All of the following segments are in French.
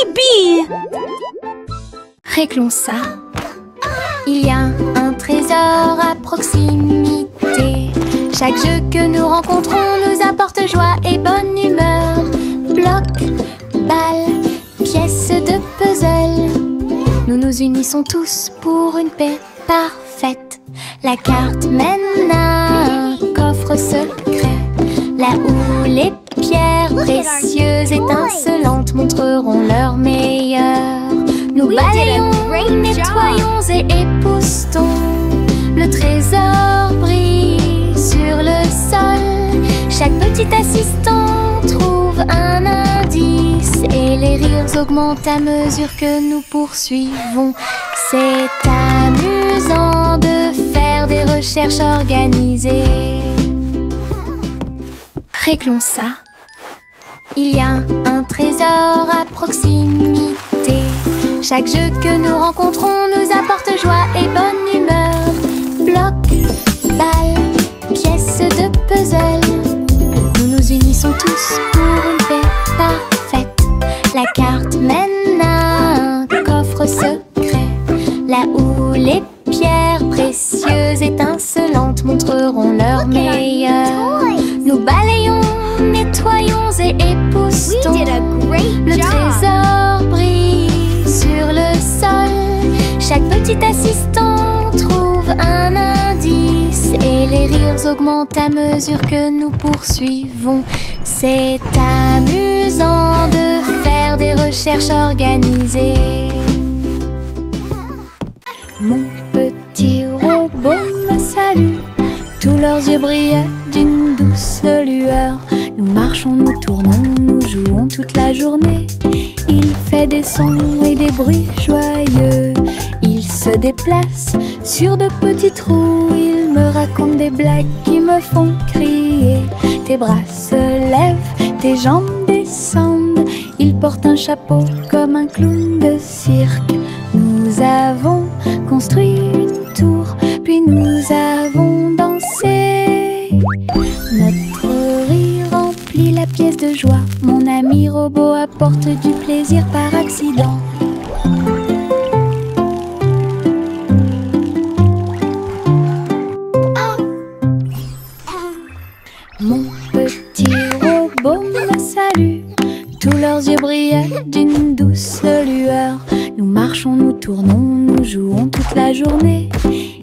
Youpi! Réglons ça. Il y a un trésor à proximité. Chaque jeu que nous rencontrons nous apporte joie et bonne humeur. Bloc, balle, pièces de puzzle. Nous nous unissons tous pour une paix parfaite. La carte mène à un coffre secret, là où les pierres précieuses étincelantes montreront leur meilleur. Nous balayons, nettoyons et époustons. Le trésor brille sur le sol. Chaque petit assistant trouve un indice et les rires augmentent à mesure que nous poursuivons. C'est amusant de faire des recherches organisées. Réglons ça. Il y a un trésor à proximité. Chaque jeu que nous rencontrons nous apporte joie et bonne humeur. Bloc, balle, pièces de puzzle. Nous nous unissons tous pour une paix parfaite. La carte mène à un coffre secret, là où les pierres précieuses étincelantes montreront leur meilleur. Nous balayons, nettoyons et époustons. Le trésor brille sur le sol. Chaque petit assistant trouve un indice et les rires augmentent à mesure que nous poursuivons. C'est amusant de faire des recherches organisées. Mon petit robot me salue. Tous leurs yeux brillaient d'une douce lueur. Nous marchons, nous tournons, nous jouons toute la journée. Il fait des sons et des bruits joyeux. Il se déplace sur de petits trous. Il me raconte des blagues qui me font crier. Tes bras se lèvent, tes jambes descendent. Il porte un chapeau comme un clown de cirque. Nous avons construit une tour, puis nous avons dansé. Notre rire remplit la pièce de joie. Mon ami robot apporte du plaisir par accident. Mon petit robot me salue. Tous leurs yeux brillaient d'une douce lueur. Nous marchons, nous tournons, nous jouons toute la journée.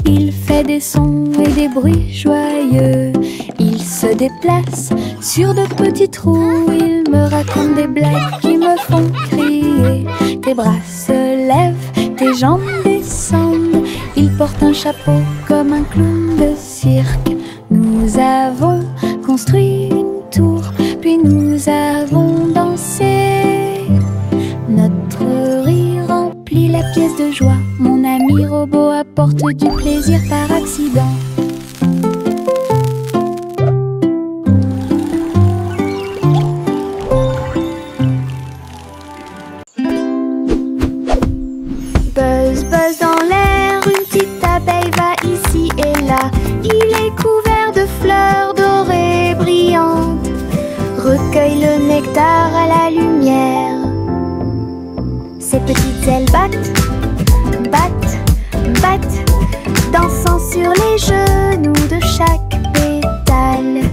Il fait des sons et des bruits joyeux. Il se déplace sur de petits trous. Il me raconte des blagues qui me font crier. Tes bras se lèvent, tes jambes descendent. Il porte un chapeau comme un clown de cirque. Nous avons construit une tour, puis nous avons dansé. Notre rire remplit la pièce de joie. Mon ami robot apporte du plaisir par accident. Buzz, buzz dans l'air, une petite abeille va ici et là. Il est couvert de fleurs dorées brillantes. Recueille le nectar à la lumière. Ses petites ailes battent, battent, battent, dansant sur les genoux de chaque pétale.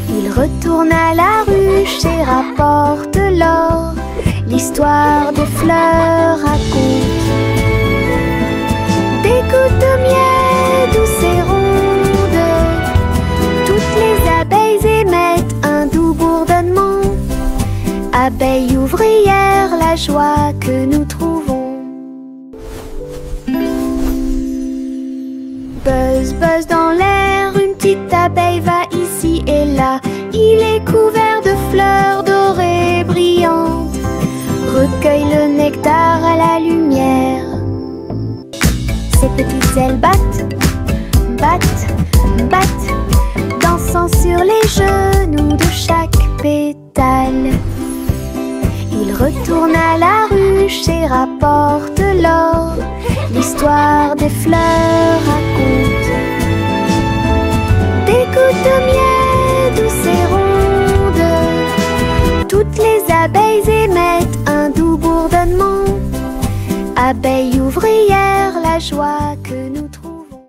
Il retourne à la ruche et rapporte l'or. L'histoire des fleurs raconte des gouttes de miel douces et rondes. Toutes les abeilles émettent un doux bourdonnement. Abeilles ouvrières, la joie que nous trouvons. Buzz, buzz dans l'air, une petite abeille va ici et là. Il est couvert de fleurs dorées brillantes. Recueille le nectar à la lumière. Ses petites ailes battent, battent, battent, dansant sur les genoux de chaque pétale. Il retourne à la ruche et rapporte l'or. L'histoire des fleurs raconte des gouttes de miel douces et rondes. Toutes les abeilles émettent un doux joie que nous trouvons.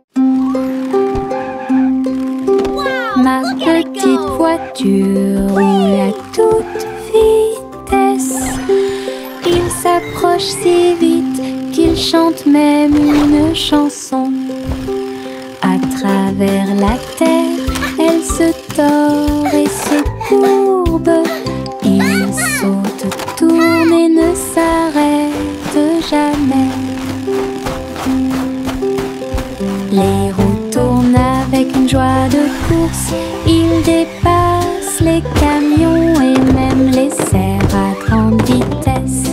Ma petite voiture roule à toute vitesse. Il s'approche si vite qu'il chante même une chanson. À travers la terre, elle se tord et se courbe. Il saute, tourne et ne s'arrête jamais. Les roues tournent avec une joie de course. Il dépasse les camions et même les cerfs à grande vitesse.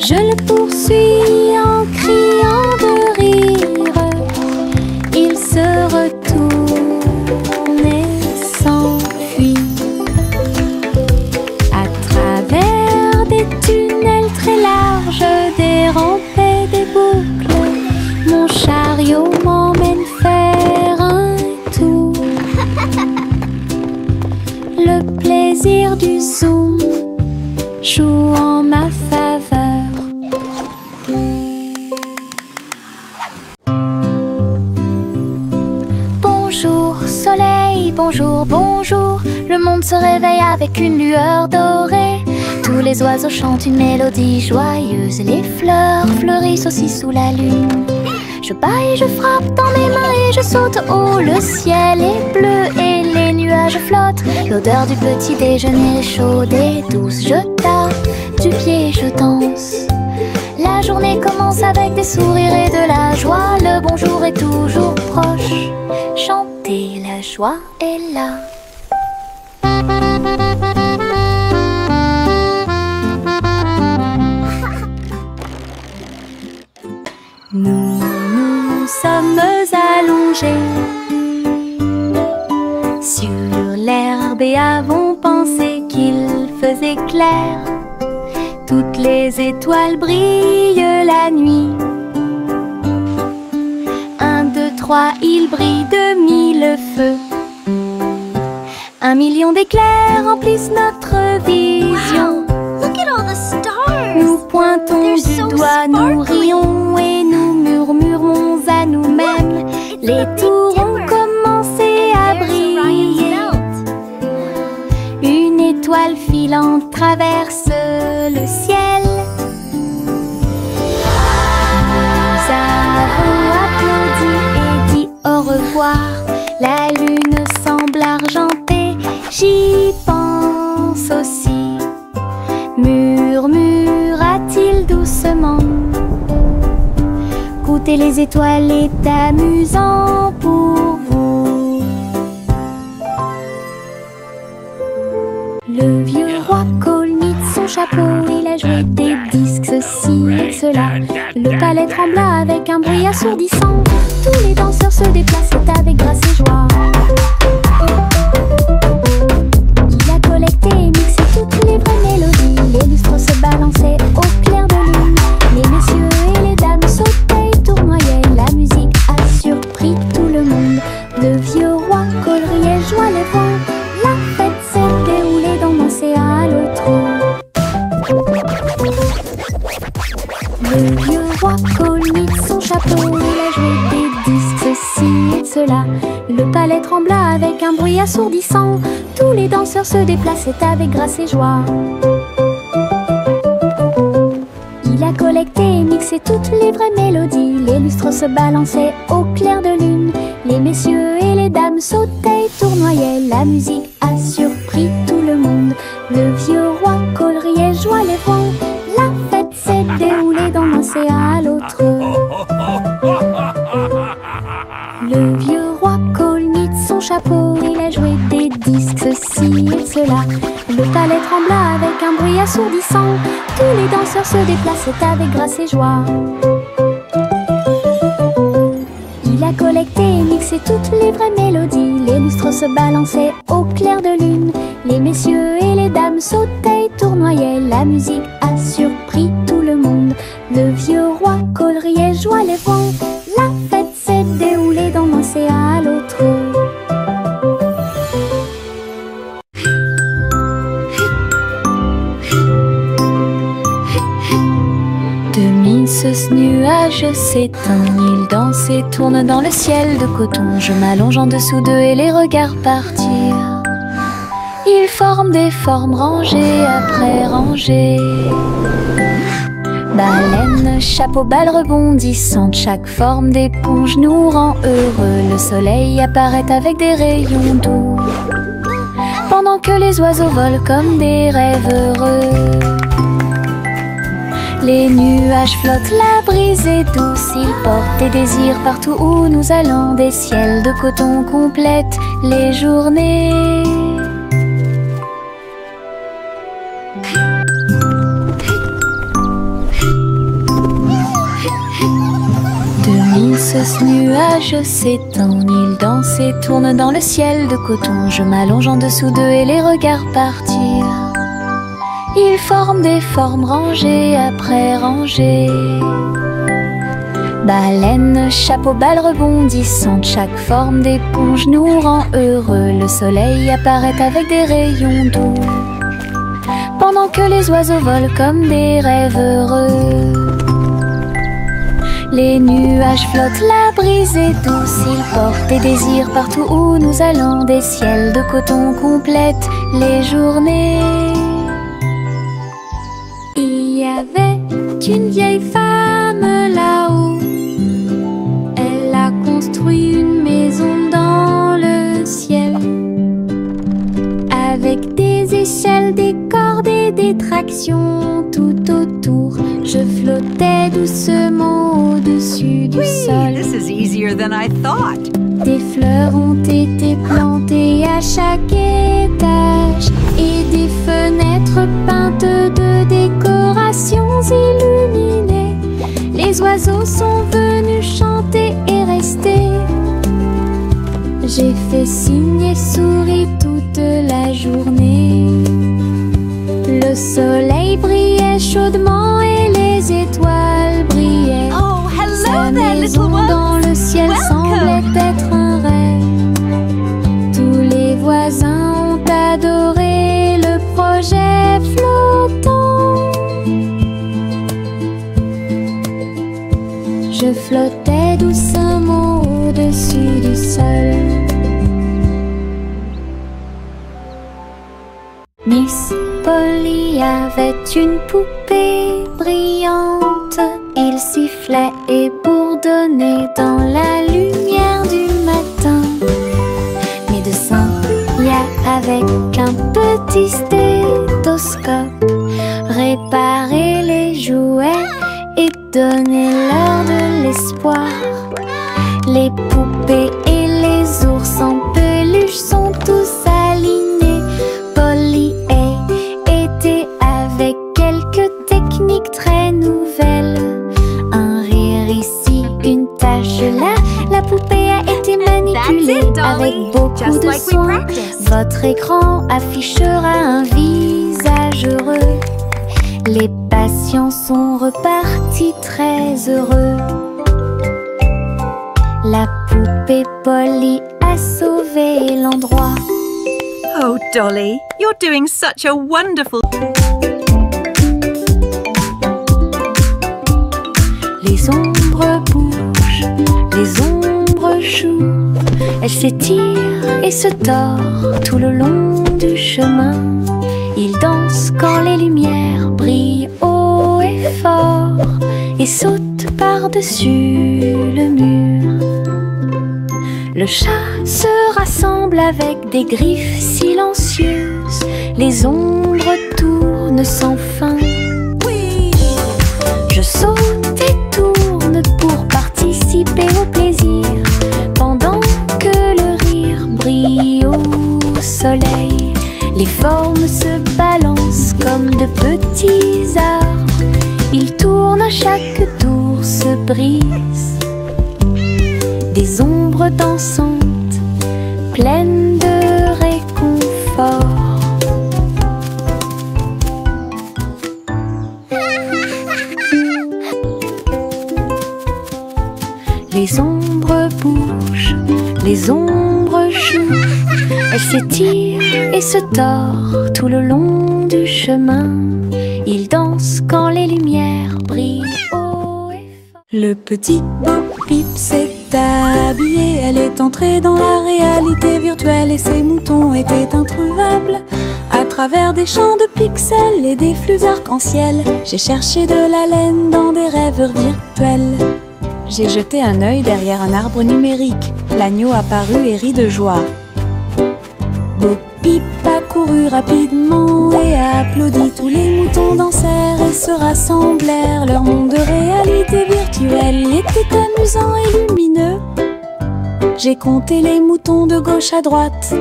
Je le poursuis en criant de rire. Il se retourne et s'enfuit. À travers des tunnels très larges, des rampes et des boucles, mon chariot m'emmène faire un tour. Le plaisir du zoom joue en ma faveur. Bonjour soleil, bonjour, bonjour. Le monde se réveille avec une lueur dorée. Tous les oiseaux chantent une mélodie joyeuse. Les fleurs fleurissent aussi sous la lune. Je bats et je frappe dans mes mains et je saute haut. Le ciel est bleu et les nuages flottent. L'odeur du petit déjeuner est chaude et douce. Je tape du pied et je danse. La journée commence avec des sourires et de la joie. Le bonjour est toujours proche. Chantez, la joie est là. Nous sommes allongés sur l'herbe et avons pensé qu'il faisait clair. Toutes les étoiles brillent la nuit. 1, 2, 3, il brille de 1000 feux. 1 million d'éclairs remplissent notre vision. Look at all the stars. Nous pointons du doigt, nous rions et nous murmurons à nous-mêmes. Les tours ont commencé à briller. Une étoile filante traverse le ciel. Nous avons applaudi et dit au revoir. La lune semble argentée, j'y pense aussi. Murmura-t-il doucement. Goûter les étoiles est amusant pour vous. Le vieux roi Cole mit son chapeau. Il a joué des disques, ceci et cela. Le palais trembla avec un bruit assourdissant. Tous les danseurs se déplaçaient avec grâce et joie. Il a collecté et mixé toutes les vraies mélodies. Les lustres se balançaient au clair de lune. Les messieurs et les dames sautaient et tournoyaient. La musique a surpris tout le monde. Le vieux roi Cole riait, joie les vents. La fête s'est déroulée dans l'océan à l'autre. Le vieux roi Cole mit son chapeau. Il a joué des disques, ceci et cela. Le palais trembla avec un bruit assourdissant. Tous les danseurs se déplaçaient avec grâce et joie. Il a collecté et mixé toutes les vraies mélodies. Les lustres se balançaient au clair de lune. Les messieurs et les dames sautaient et tournoyaient. La musique a surpris tout le monde. Le vieux roi Cole riait, joie les vents. La fête s'est déroulée dans l'océan à l'autre. Le vieux roi Cole mit son chapeau. Il a joué des disques, ceci et cela. Le palais trembla avec un bruit assourdissant. Tous les danseurs se déplaçaient avec grâce et joie. Il a collecté et mixé toutes les vraies mélodies. Les lustres se balançaient au clair de lune. Les messieurs et les dames sautaient et tournoyaient. La musique a surpris tout le monde. Le vieux roi Cole riait, joie les vents. La fête s'est déroulée dans l'océan à l'autre. De Mrs. New nuage s'éteint, il danse et tourne dans le ciel de coton. Je m'allonge en dessous d'eux et les regarde partir. Ils forment des formes rangées après rangées. Baleine, chapeau, balle rebondissante, chaque forme d'éponge nous rend heureux. Le soleil apparaît avec des rayons doux, pendant que les oiseaux volent comme des rêves heureux. Les nuages flottent, la brise est douce, ils portent des désirs partout où nous allons. Des ciels de coton complètent les journées. Ce nuage s'étend, il danse et tourne dans le ciel de coton. Je m'allonge en dessous d'eux et les regarde partir. Ils forment des formes rangées après rangées. Baleine, chapeau, balle rebondissante, chaque forme d'éponge nous rend heureux. Le soleil apparaît avec des rayons doux, pendant que les oiseaux volent comme des rêves heureux. Les nuages flottent, la brise est douce, ils portent des désirs partout où nous allons. Des ciels de coton complètent les journées. Il y avait une vieille femme là-haut. Elle a construit une maison dans le ciel, avec des échelles, des cordes et des tractions tout autour. Je flottais doucement au-dessus du sol. This is easier than I thought. Des fleurs ont été plantées à chaque étage et des fenêtres peintes de décorations illuminées. Les oiseaux sont venus chanter et rester. J'ai fait signe et souri toute la journée. Le soleil brillait chaudement et les étoiles brillaient. Oh, Sa hello there, maison little dans ones. le ciel semblait être un rêve. Tous les voisins ont adoré le projet flottant. Je flottais doucement au-dessus du sol. Miss Polly avait une poupée brillante. Il sifflait et bourdonnait dans la lumière du matin. Médecin, avec un petit stéthoscope, réparer les jouets et donner leur de l'espoir. Les poupées et les ours en peluche sont tous alignés. Polly était avec quelques techniques très nouvelles. Un rire ici, une tache là. La poupée a été manipulée avec beaucoup de soin. Votre écran affichera un visage heureux. Les patients sont repartis très heureux. La poupée Polly a sauvé l'endroit. Oh, Dolly, you're doing such a wonderful... Les ombres bougent, les ombres jouent. Elles s'étirent et se tordent tout le long du chemin. Ils dansent quand les lumières brillent haut et fort et sautent par-dessus le mur. Le chat se rassemble avec des griffes silencieuses. Les ombres tournent sans fin. Je saute et tourne pour participer au plaisir, pendant que le rire brille au soleil. Les formes se balancent comme de petits arbres. Ils tournent à chaque tour, se brisent. Des ombres dansantes, pleines de réconfort. Les ombres bougent, les ombres jouent. Elles s'étirent et se tordent tout le long du chemin. Ils dansent quand les lumières brillent haut et fort. Le petit Bo-Peep s'est habillé. Elle est entrée dans la réalité virtuelle et ses moutons étaient introuvables. À travers des champs de pixels et des flux arc-en-ciel, j'ai cherché de la laine dans des rêveurs virtuels. J'ai jeté un œil derrière un arbre numérique. L'agneau apparut et rit de joie. Bo-Peep a couru rapidement et a applaudi. Tous les moutons dansèrent et se rassemblèrent. Leur monde de réalité virtuelle était amusant et lumineux. J'ai compté les moutons de gauche à droite.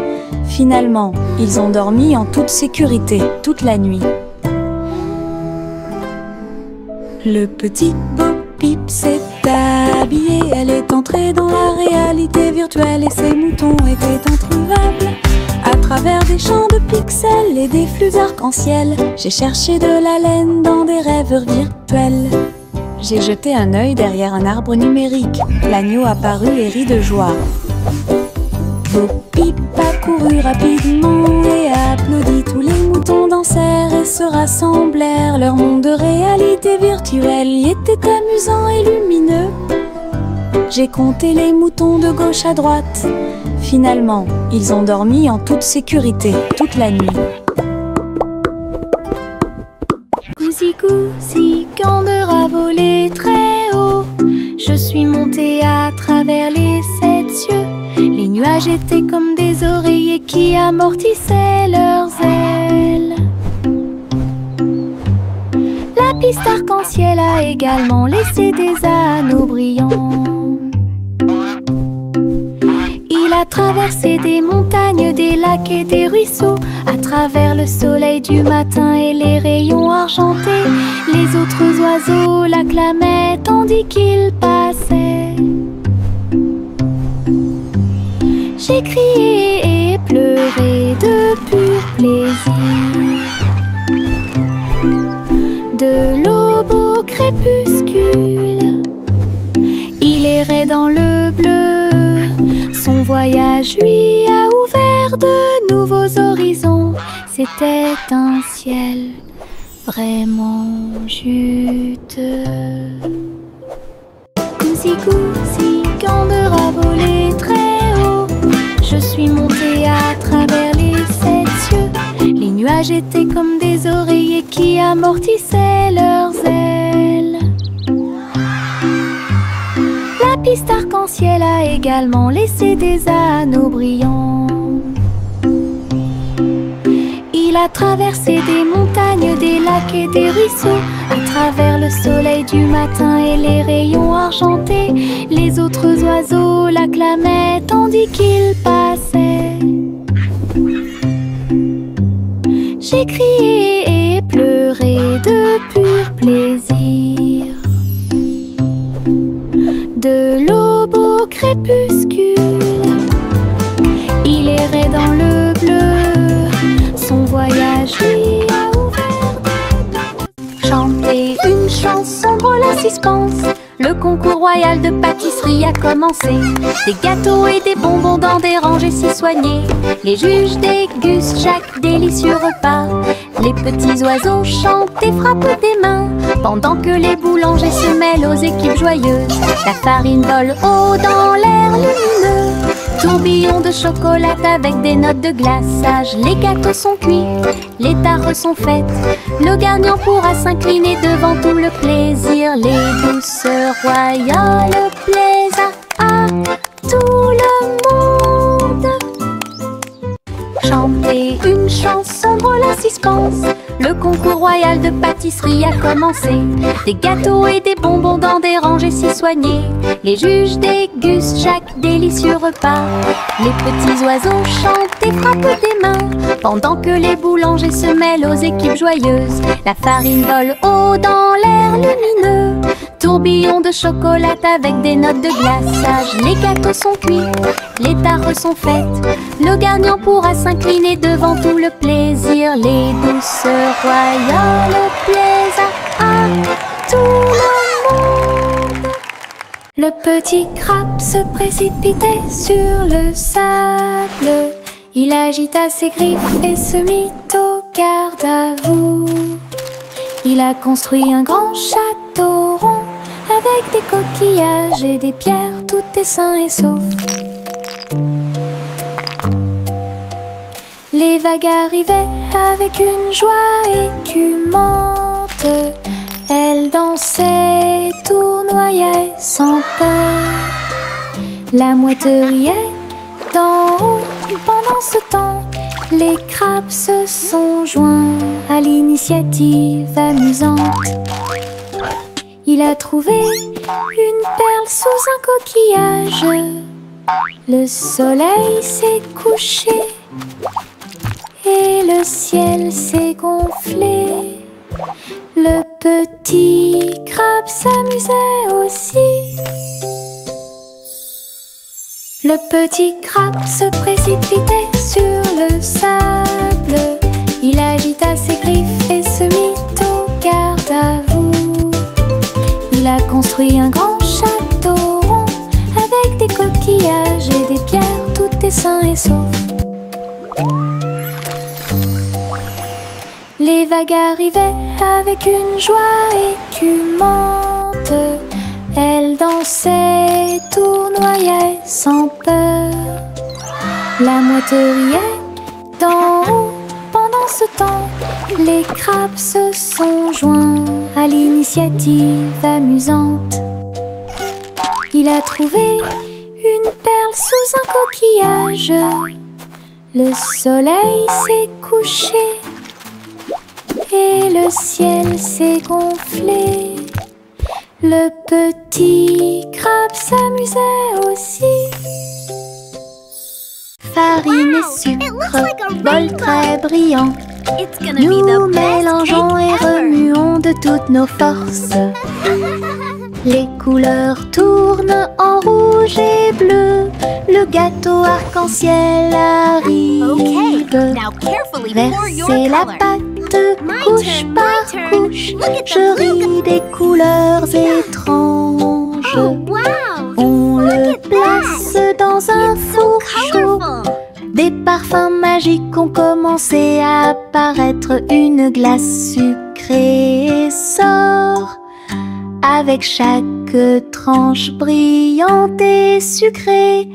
Finalement, ils ont dormi en toute sécurité toute la nuit. Le petit Bo-Peep s'est habillé. Elle est entrée dans la réalité virtuelle et ses moutons étaient introuvables. À travers des champs de pixels et des flux arc-en-ciel, j'ai cherché de la laine dans des rêveurs virtuels. J'ai jeté un œil derrière un arbre numérique. L'agneau apparut et rit de joie. Bo-Peep a couru rapidement et a applaudi. Tous les moutons dansèrent et se rassemblèrent. Leur monde de réalité virtuelle y était amusant et lumineux. J'ai compté les moutons de gauche à droite. Finalement, ils ont dormi en toute sécurité toute la nuit. Cousi, candeur a volé très haut. Je suis montée à travers les 7 cieux. Les nuages étaient comme des oreillers qui amortissaient leurs ailes. La piste arc-en-ciel a également laissé des anneaux brillants. Il a traversé des montagnes, des lacs et des ruisseaux. À travers le soleil du matin et les rayons argentés, les autres oiseaux l'acclamaient tandis qu'il passait. J'ai crié et pleuré de pur plaisir. De l'aube au crépuscule, il errait dans le bleu. Son voyage lui a ouvert de nouveaux horizons. C'était un ciel vraiment juteux. Cousi, candeur a volé très haut. Je suis montée à travers les 7 cieux. Les nuages étaient comme des oreillers qui amortissaient leurs ailes. La piste arc-en-ciel a également laissé des anneaux brillants. Il a traversé des montagnes, des lacs et des ruisseaux. À travers le soleil du matin et les rayons argentés, les autres oiseaux l'acclamaient tandis qu'il passait. J'ai crié et pleuré de pur plaisir. De l'aube au crépuscule, il errait dans le bleu. Son voyage lui a ouvert. Chanter une chanson drôle à suspense. Le concours royal de pâtisserie a commencé. Des gâteaux et des bonbons dans des rangées si soignées. Les juges dégustent chaque délicieux repas. Les petits oiseaux chantent et frappent des mains, pendant que les boulangers se mêlent aux équipes joyeuses. La farine vole haut dans l'air lumineux. Tourbillon de chocolat avec des notes de glaçage. Les gâteaux sont cuits, les tares sont faites. Le gagnant pourra s'incliner devant tout le plaisir. Les douceurs royales plaisent à tout le monde. Chanter une chanson drôle à suspense. Le concours royal de pâtisserie a commencé. Des gâteaux et des bonbons dans des rangées si soignées. Les juges dégustent chaque délicieux repas. Les petits oiseaux chantent et frappent des mains, pendant que les boulangers se mêlent aux équipes joyeuses. La farine vole haut dans l'air lumineux. Tourbillon de chocolat avec des notes de glaçage. Les gâteaux sont cuits, les tares sont faites. Le gagnant pourra s'incliner devant tout le plaisir. Les douceurs royales plaisent à tout le monde. Le petit crabe se précipitait sur le sable. Il agita ses griffes et se mit au garde à vous. Il a construit un grand château rond avec des coquillages et des pierres, tout est sain et sauf. Les vagues arrivaient avec une joie écumante. Elles dansaient, tournoyaient sans peur. La mouette riait d'en haut. Pendant ce temps, les crabes se sont joints à l'initiative amusante. Il a trouvé une perle sous un coquillage. Le soleil s'est couché et le ciel s'est gonflé. Le petit crabe s'amusait aussi. Le petit crabe se précipitait sur le sable. Il agita ses griffes et se mit au garde à vous. Il a construit un grand château rond avec des coquillages et des pierres, tout est sain et sauf. Les vagues arrivaient avec une joie écumante. Elles dansaient, tournoyaient sans peur. La mouette riait d'en haut. Pendant ce temps, les crabes se sont joints à l'initiative amusante. Il a trouvé une perle sous un coquillage. Le soleil s'est couché et le ciel s'est gonflé. Le petit crabe s'amusait aussi. Farine et sucre, bol très brillant. Nous mélangeons et remuons de toutes nos forces. Les couleurs tournent en rouge et bleu. Le gâteau arc-en-ciel arrive. Versez la pâte couche par couche. Je ris des couleurs étranges. On le place dans un four chaud. Des parfums magiques ont commencé à apparaître. Une glace sucrée sort avec chaque tranche brillante et sucrée.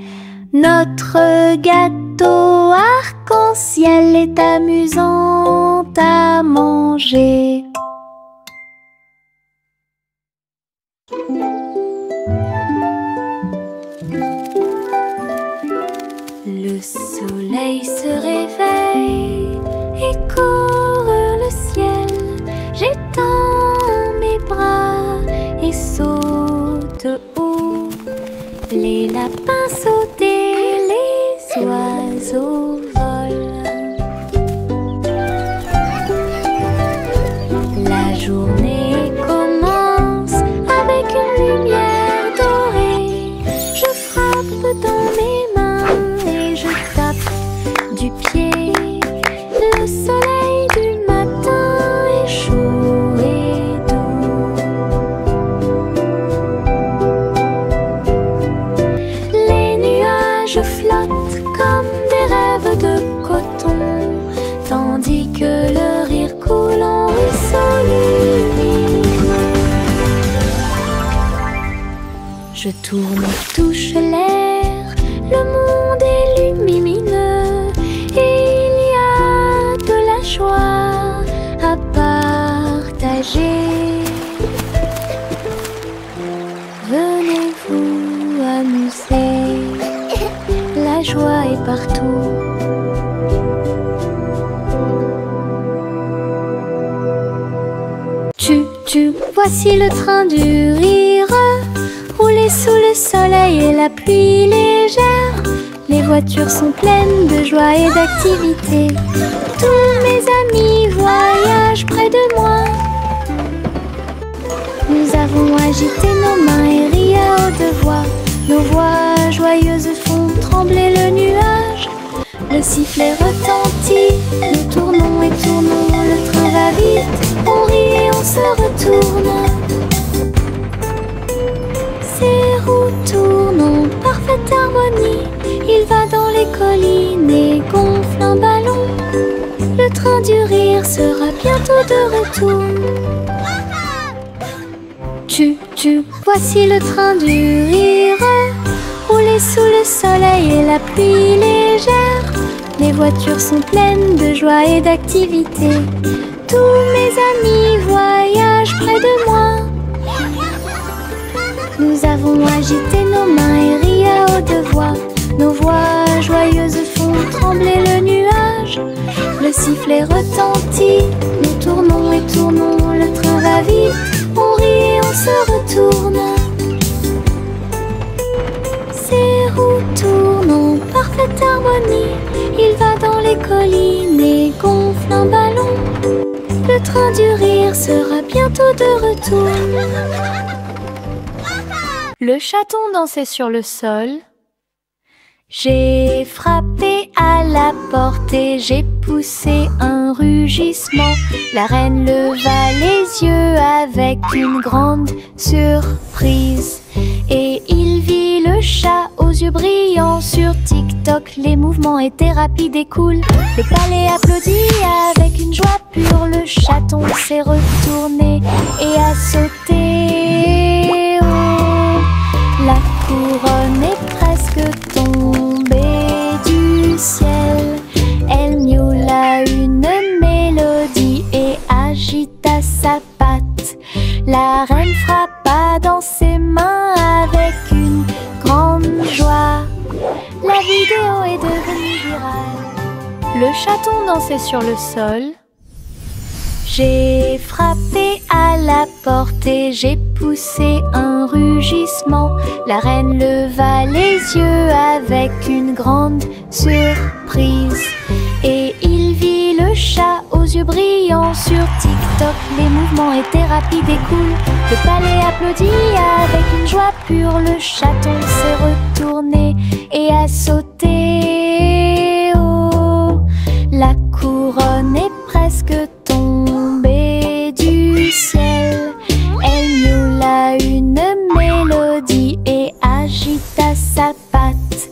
Notre gâteau arc-en-ciel est amusant à manger. Le soleil se réveille et court le ciel. J'étends mes bras et saute haut. Les lapins sautent et les oiseaux volent. La journée commence avec une lumière dorée. Je frappe dans mes mains et je tape du pied. Le soleil du matin est chaud et doux. Les nuages flottent comme des rêves de coton, tandis que le rire coule en ruisseau lumineux. Je tourne, touche l'air, le monde est lumineux et il y a de la joie à partager. Venez vous amuser, la joie est partout. Voici le train du rire, rouler sous le soleil et la pluie légère. Les voitures sont pleines de joie et d'activité. Tous mes amis voyagent près de moi. Nous avons agité nos mains et ri à haute voix. Nos voix joyeuses font trembler le nuage. Le sifflet retentit, nous tournons et tournons, le train va vite, on rit et on se retourne. Ces roues tournent en parfaite harmonie, il va dans les collines et gonfle un ballon. Le train du rire sera bientôt de retour. tu? Voici le train du rire, rouler sous le soleil et la pluie légère. Les voitures sont pleines de joie et d'activité. Tous mes amis voyagent près de moi. Nous avons agité nos mains et ri à haute voix. Nos voix joyeuses font trembler le nuage. Le sifflet retentit, nous tournons et tournons. Le train va vite, on rit et on se retourne. Ces roues tournent en parfaite harmonie. Il va dans les collines et gonfle un ballon. Le train du rire sera bientôt de retour. Le chaton dansait sur le sol. J'ai frappé à la porte et j'ai poussé un rugissement. La reine leva les yeux avec une grande surprise. Et il vit le chat aux yeux brillants. Sur TikTok, les mouvements étaient rapides et cool. Le palais applaudit avec une joie pure. Le chaton s'est retourné et a sauté. Oh, la couronne est presque tombée du ciel. Elle miaula une mélodie et agita sa patte. La reine frappa dans ses mains avec une grande joie. La vidéo est devenue virale. Le chaton dansait sur le sol. J'ai frappé à la porte et j'ai poussé un rugissement. La reine leva les yeux avec une grande surprise. Et il vit le chat aux yeux brillants. Sur TikTok, les mouvements étaient rapides et cool. Le palais applaudit avec une joie pure. Le chaton s'est retourné et a sauté. Oh, la couronne est presque tombée du ciel. Elle miaula une mélodie et agita sa patte.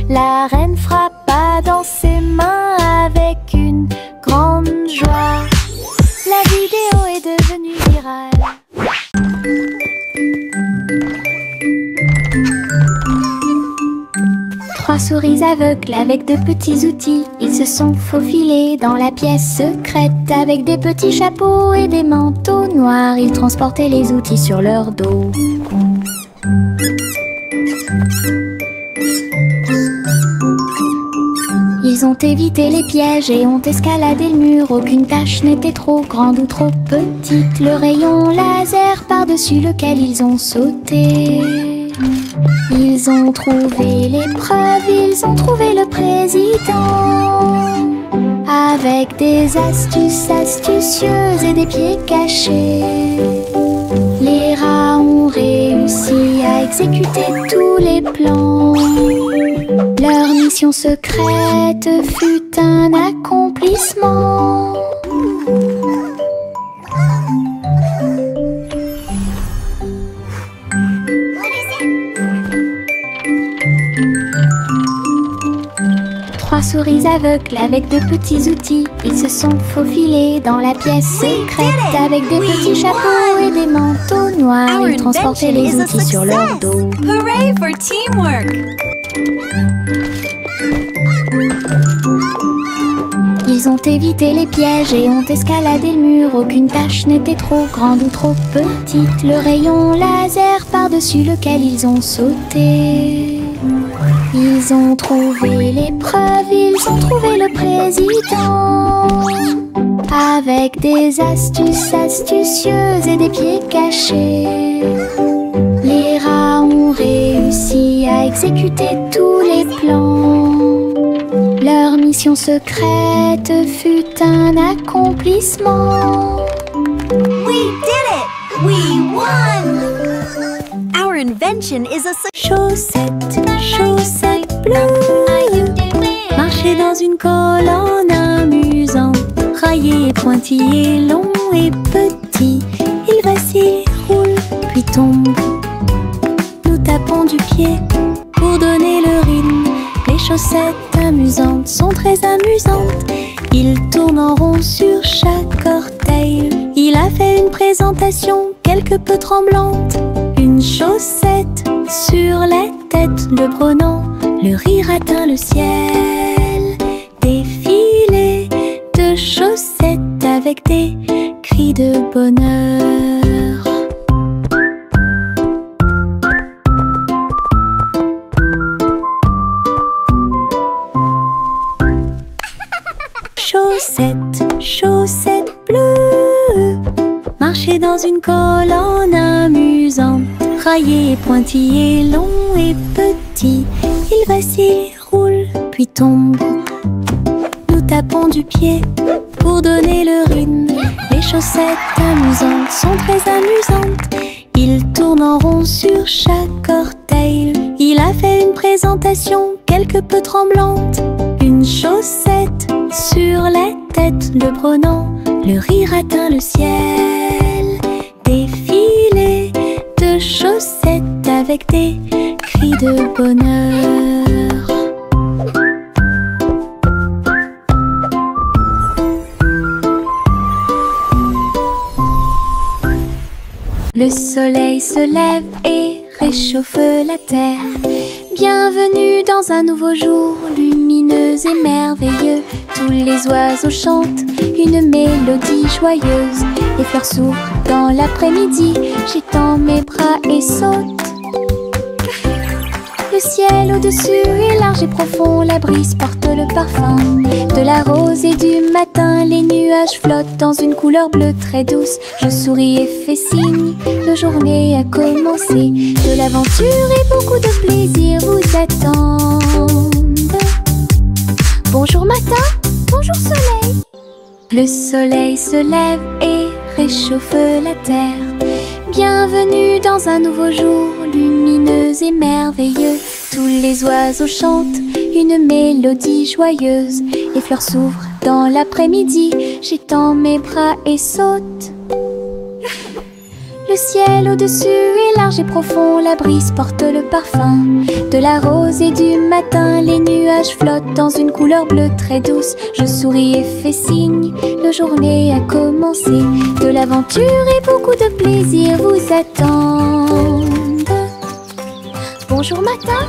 La reine frappa dans ses mains avec une grande joie. La vidéo est devenue virale. Trois souris aveugles avec de petits outils. Ils se sont faufilés dans la pièce secrète. Avec des petits chapeaux et des manteaux noirs, ils transportaient les outils sur leur dos. Ils ont évité les pièges et ont escaladé le mur. Aucune tâche n'était trop grande ou trop petite. Le rayon laser par-dessus lequel ils ont sauté. Ils ont trouvé l'épreuve, ils ont trouvé le président. Avec des astuces astucieuses et des pieds cachés, les rats ont réussi à exécuter tous les plans. Leur mission secrète fut un accomplissement. Trois souris aveugles avec de petits outils. Ils se sont faufilés dans la pièce secrète. Avec des petits chapeaux et des manteaux noirs, ils transportaient les outils sur leur dos. Hooray for teamwork! Ils ont évité les pièges et ont escaladé le mur. Aucune tâche n'était trop grande ou trop petite. Le rayon laser par-dessus lequel ils ont sauté. Ils ont trouvé l'épreuve, ils ont trouvé le président. Avec des astuces astucieuses et des pieds cachés, les rats ont réussi à exécuter tous les plans. Leur mission secrète fut un accomplissement. We did it! We won! Our invention is a Chaussette, chaussette bleue, marcher dans une colonne amusant, raillé et pointillé, long et petit. Il vacille, roule, puis tombe. Nous tapons du pied pour donner le rythme. Les chaussettes amusantes sont très amusantes. Il tourne en rond sur chaque orteil. Il a fait une présentation quelque peu tremblante. Une chaussette sur la tête de Bronan, le rire atteint le ciel. Défilé de chaussettes avec des cris de bonheur. Chaussettes, chaussettes bleues, marcher dans une colonne amusante. Raillé et pointillé, long et petit, il vacille, roule, puis tombe. Nous tapons du pied pour donner le rythme. Les chaussettes amusantes sont très amusantes. Il tourne en rond sur chaque orteil. Il a fait une présentation quelque peu tremblante. Une chaussette sur la tête de Bronan, le rire atteint le ciel. Défilé de chaussettes avec des cris de bonheur. Le soleil se lève et réchauffe la terre. Bienvenue dans un nouveau jour, lumineux et merveilleux. Tous les oiseaux chantent une mélodie joyeuse. Les fleurs s'ouvrent dans l'après-midi, j'étends mes bras et saute. Le ciel au-dessus est large et profond, la brise porte le parfum de la rose et du matin. Les nuages flottent dans une couleur bleue très douce. Je souris et fais signe, la journée a commencé. De l'aventure et beaucoup de plaisir vous attendent. Bonjour matin, bonjour soleil. Le soleil se lève et réchauffe la terre. Bienvenue dans un nouveau jour, lumineux et merveilleux. Tous les oiseaux chantent une mélodie joyeuse. Les fleurs s'ouvrent dans l'après-midi, j'étends mes bras et saute. Le ciel au-dessus est large et profond, la brise porte le parfum de la rose et du matin. Les nuages flottent dans une couleur bleue très douce. Je souris et fais signe, la journée a commencé. De l'aventure et beaucoup de plaisir vous attendent. Bonjour matin,